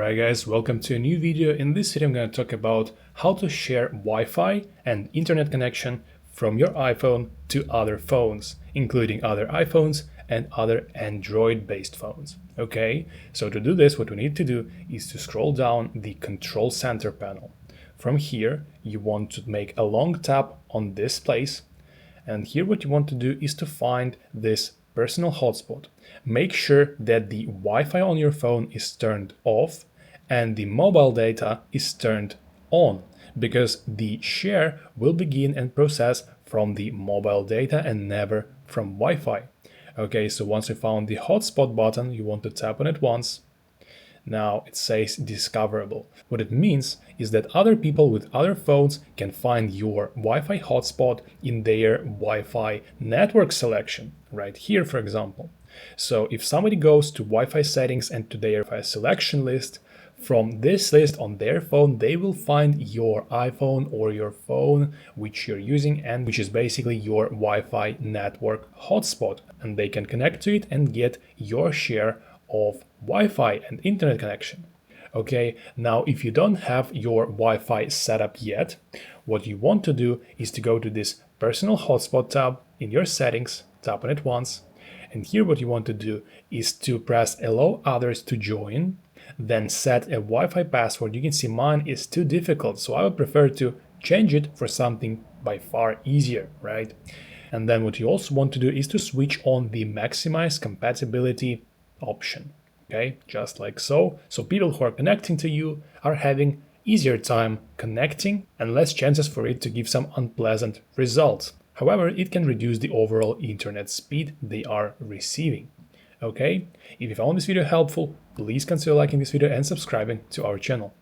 Alright guys, welcome to a new video. In this video I'm going to talk about how to share Wi-Fi and internet connection from your iPhone to other phones, including other iPhones and other Android-based phones. Okay, so to do this, what we need to do is to scroll down the Control Center panel. From here, you want to make a long tap on this place, and here what you want to do is to find this personal hotspot. Make sure that the Wi-Fi on your phone is turned off and the mobile data is turned on, because the share will begin and process from the mobile data and never from Wi-Fi. Okay, so once you found the hotspot button, you want to tap on it once. Now it says discoverable. What it means is that other people with other phones can find your Wi-Fi hotspot in their Wi-Fi network selection, right here, for example. So if somebody goes to Wi-Fi settings and to their Wi-Fi selection list, from this list on their phone, they will find your iPhone or your phone which you're using and which is basically your Wi-Fi network hotspot, and they can connect to it and get your share of Wi-Fi and internet connection. Okay, now if you don't have your Wi-Fi set up yet, what you want to do is to go to this personal hotspot tab in your settings, tap on it once, and here what you want to do is to press allow others to join, then set a Wi-Fi password. You can see mine is too difficult, so I would prefer to change it for something by far easier, right? And then what you also want to do is to switch on the maximize compatibility option. Okay, just like so. So people who are connecting to you are having easier time connecting and less chances for it to give some unpleasant results. However, it can reduce the overall internet speed they are receiving. Okay, if you found this video helpful, please consider liking this video and subscribing to our channel.